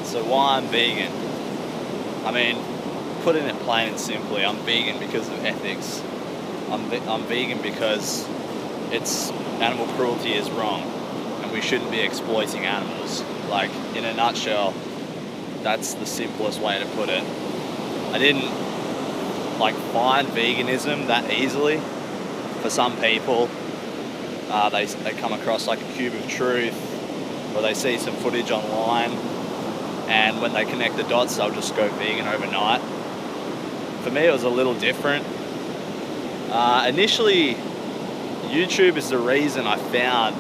So why I'm vegan? I mean, putting it plain and simply, I'm vegan because of ethics. I'm vegan because animal cruelty is wrong, and we shouldn't be exploiting animals. Like, in a nutshell, that's the simplest way to put it. I didn't find veganism that easily. For some people, they come across like a cube of truth, or they see some footage online, and when they connect the dots, they'll just go vegan overnight. For me, it was a little different. Initially, YouTube is the reason I found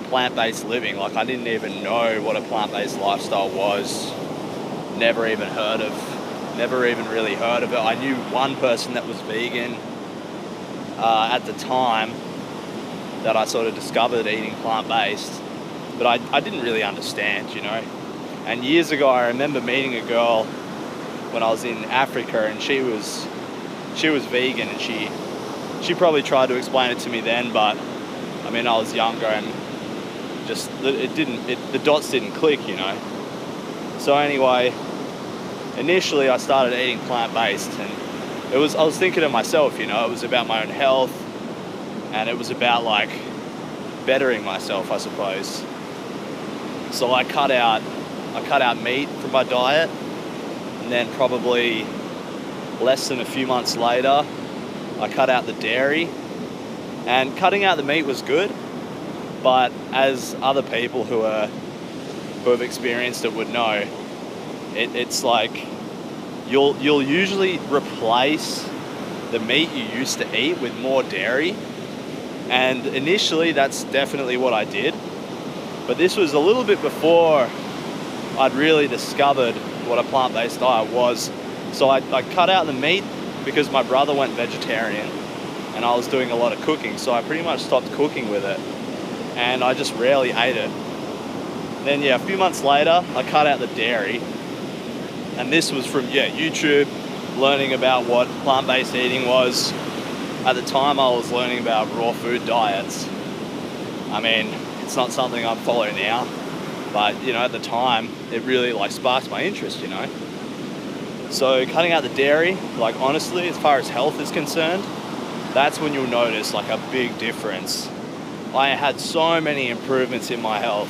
plant-based living. Like, I didn't even know what a plant-based lifestyle was. Never even really heard of it. I knew one person that was vegan at the time that I sort of discovered eating plant-based, but I didn't really understand, you know. And years ago, I remember meeting a girl when I was in Africa, and she was vegan, and she probably tried to explain it to me then, but I mean, I was younger, and just the dots didn't click, you know. So anyway, initially I started eating plant-based, and I was thinking to myself, you know, it was about my own health, and it was about like bettering myself, I suppose. So I cut out meat from my diet, and then probably less than a few months later, I cut out the dairy. And cutting out the meat was good, but as other people who have experienced it would know, it's like you'll usually replace the meat you used to eat with more dairy. And initially, that's definitely what I did. But this was a little bit before I'd really discovered what a plant-based diet was. So I cut out the meat because my brother went vegetarian, and I was doing a lot of cooking. So I pretty much stopped cooking with it, and I just rarely ate it. Then, a few months later, I cut out the dairy. And this was from, YouTube, learning about what plant-based eating was. At the time, I was learning about raw food diets. I mean, it's not something I follow now, but, you know, at the time, it really, sparked my interest, you know. So cutting out the dairy, honestly, as far as health is concerned, that's when you'll notice, a big difference. I had so many improvements in my health.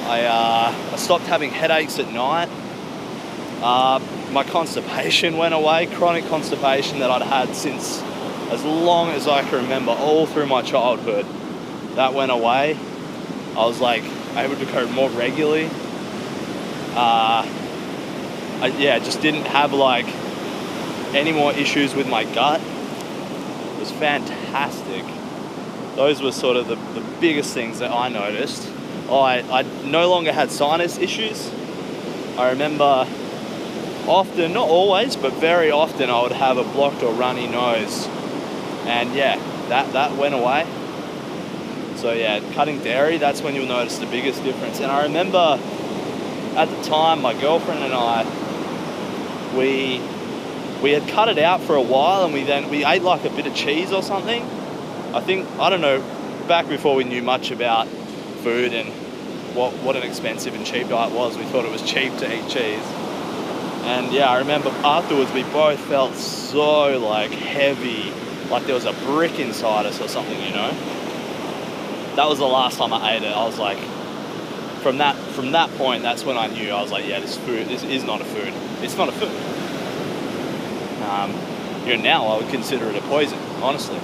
I stopped having headaches at night. My constipation went away, chronic constipation that I'd had since as long as I can remember, all through my childhood. That went away. I was able to go more regularly. I just didn't have any more issues with my gut. It was fantastic. Those were sort of the biggest things that I noticed. I no longer had sinus issues. I remember often, not always, but very often I would have a blocked or runny nose. And that went away. So cutting dairy, that's when you'll notice the biggest difference. And I remember at the time, my girlfriend and I, we had cut it out for a while, and we ate a bit of cheese or something. I don't know, back before we knew much about food and what an expensive and cheap diet was, we thought it was cheap to eat cheese. And I remember afterwards we both felt so heavy, like there was a brick inside us or something, you know. That was the last time I ate it. I was from that point, that's when I knew. I was this is not a food. It's not a food. Now I would consider it a poison, honestly.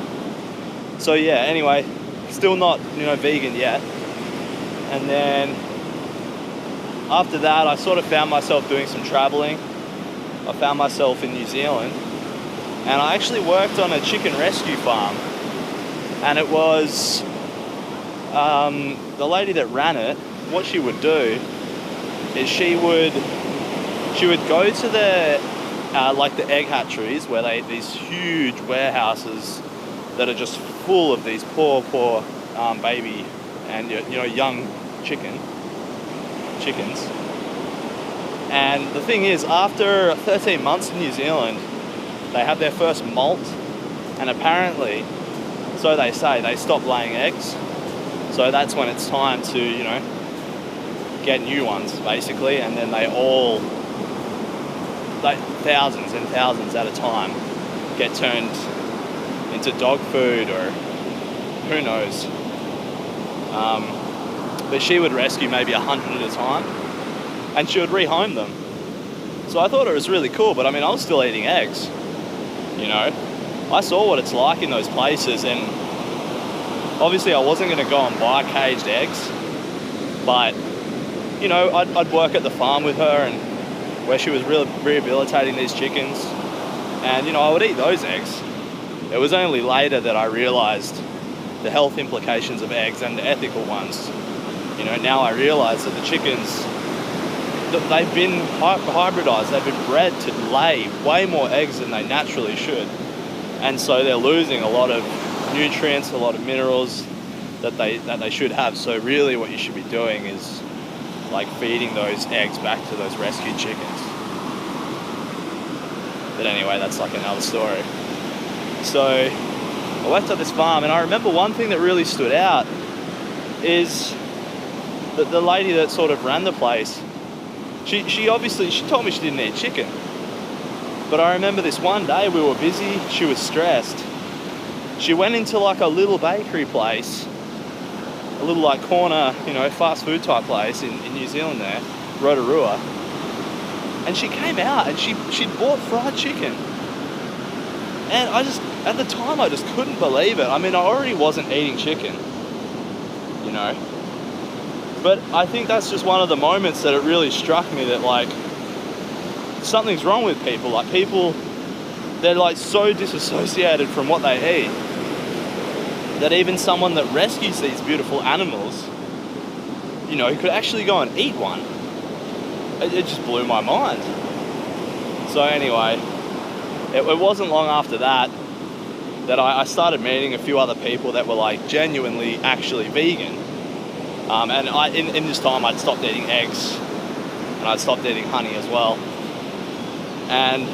So anyway, still not, vegan yet. And then after that, I sort of found myself doing some traveling. I found myself in New Zealand, and I actually worked on a chicken rescue farm. And it was the lady that ran it. What she would do is she would go to the egg hatcheries, where these huge warehouses that are just full of these poor baby and young chickens. And the thing is, after 13 months in New Zealand, they have their first molt, and apparently, so they say, they stop laying eggs. So that's when it's time to get new ones basically, and then they all, like thousands and thousands at a time, get turned into dog food or who knows. But she would rescue maybe 100 at a time, and she would rehome them. So I thought it was really cool, but I mean, I was still eating eggs, you know. I saw what it's like in those places, and obviously I wasn't going to go and buy caged eggs, but, you know, I'd work at the farm with her, and where she was rehabilitating these chickens, and, you know, I would eat those eggs. It was only later that I realised the health implications of eggs and the ethical ones. You know, now I realise that the chickens, they've been hybridised, they've been bred to lay way more eggs than they naturally should. And so they're losing a lot of nutrients, a lot of minerals that they should have. So really what you should be doing is like feeding those eggs back to those rescued chickens. But anyway, that's like another story. So I worked at this farm, and I remember one thing that really stood out is that the lady that sort of ran the place, she told me she didn't eat chicken. But I remember this one day we were busy, she was stressed. She went into like a little bakery place, a little like corner, you know, fast food type place in New Zealand there, Rotorua. And she came out and she'd bought fried chicken. And at the time I just couldn't believe it. I mean, I already wasn't eating chicken, you know. But I think that's just one of the moments that it really struck me that like, something's wrong with people. Like people, they're like so disassociated from what they eat that even someone that rescues these beautiful animals, you know, could actually go and eat one. It just blew my mind. So anyway, it wasn't long after that I started meeting a few other people that were like genuinely actually vegan. And in this time I'd stopped eating eggs and I'd stopped eating honey as well. And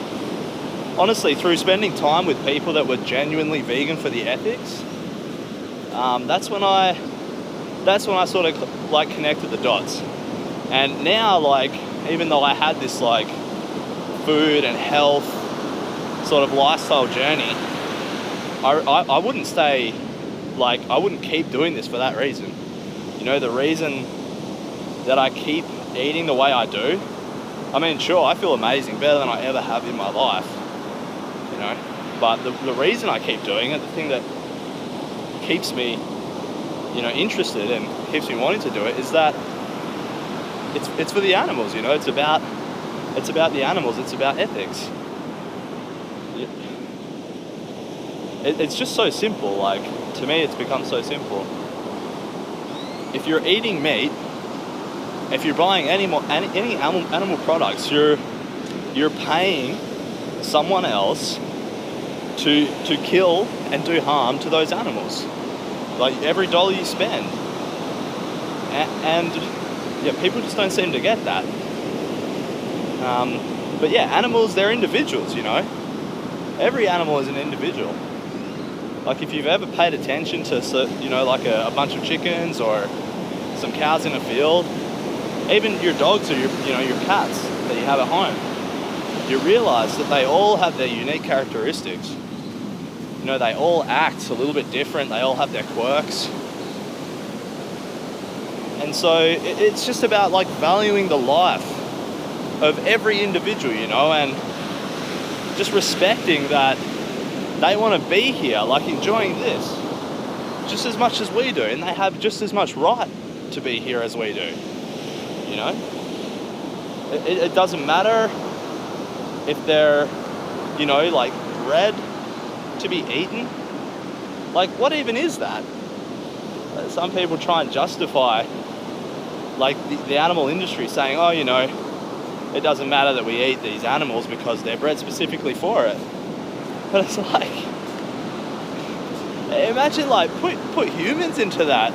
honestly, through spending time with people that were genuinely vegan for the ethics, that's when I sort of like connected the dots. And now, like, even though I had this like food and health sort of lifestyle journey, I wouldn't stay, like, I wouldn't keep doing this for that reason. You know, the reason that I keep eating the way I do, I mean, sure, I feel amazing, better than I ever have in my life, you know, but the reason I keep doing it, the thing that keeps me, you know, interested and keeps me wanting to do it is that it's for the animals, you know, it's about the animals, it's about ethics. It's just so simple, like, to me it's become so simple. If you're eating meat, if you're buying any animal products, you're paying someone else to kill and do harm to those animals. Like every dollar you spend. And yeah, people just don't seem to get that. But yeah, animals, they're individuals, you know. Every animal is an individual. Like if you've ever paid attention to, you know, like a bunch of chickens or some cows in a field, even your dogs or your cats that you have at home, you realize that they all have their unique characteristics. You know, they all act a little bit different. They all have their quirks. And so it's just about like valuing the life of every individual, you know, and just respecting that they want to be here, like enjoying this just as much as we do, and they have just as much right to be here as we do, you know. It doesn't matter if they're, you know, like bred to be eaten. Like, what even is that? Some people try and justify like the animal industry, saying, oh, you know, it doesn't matter that we eat these animals because they're bred specifically for it. But it's like, imagine like put humans into that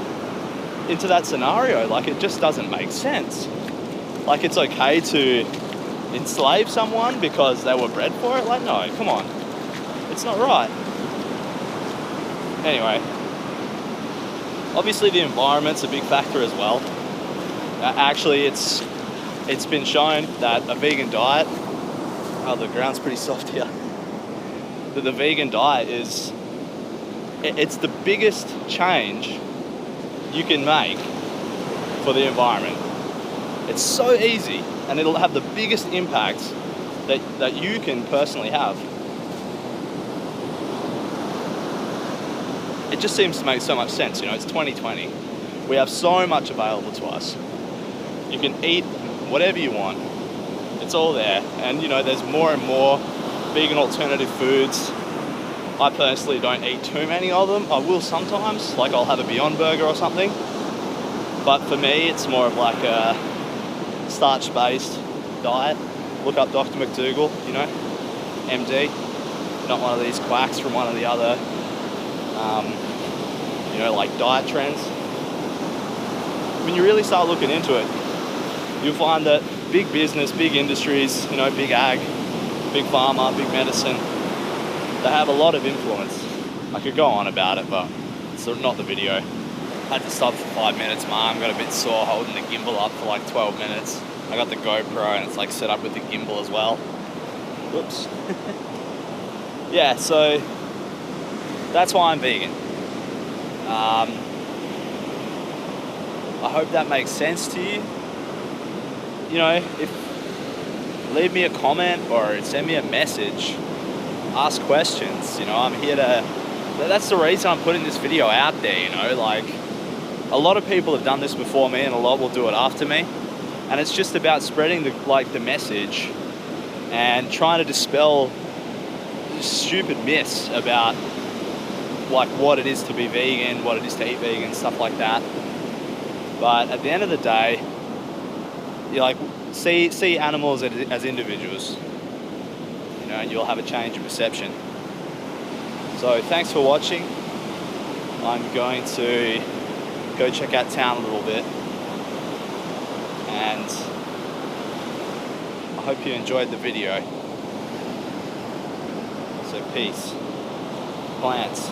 scenario. Like, it just doesn't make sense. Like, it's okay to enslave someone because they were bred for it? Like, no, come on. It's not right. Anyway, obviously the environment's a big factor as well. Actually, it's been shown that a vegan diet, oh, the ground's pretty soft here, that the vegan diet it's the biggest change you can make for the environment. It's so easy, and it'll have the biggest impact that you can personally have. It just seems to make so much sense. It's 2020. We have so much available to us. You can eat whatever you want. It's all there. And there's more and more vegan alternative foods. I personally don't eat too many of them. I will sometimes, like I'll have a Beyond Burger or something. But for me, it's more of like a starch-based diet. Look up Dr. McDougall, MD. Not one of these quacks from one of the other, like diet trends. When you really start looking into it, you'll find that big business, big industries, big ag, big pharma, big medicine, they have a lot of influence. I could go on about it, but it's not the video. I had to stop for 5 minutes. My arm got a bit sore holding the gimbal up for like 12 minutes. I got the GoPro and it's like set up with the gimbal as well. Whoops. Yeah, so that's why I'm vegan. I hope that makes sense to you. Leave me a comment or send me a message. Ask questions. I'm here to. That's the reason I'm putting this video out there. Like a lot of people have done this before me, and a lot will do it after me. And it's just about spreading the message and trying to dispel stupid myths about like what it is to be vegan, what it is to eat vegan, stuff like that. But at the end of the day, you see animals as individuals, and you'll have a change in perception. So thanks for watching. I'm going to go check out town a little bit, and I hope you enjoyed the video. So peace. Plants.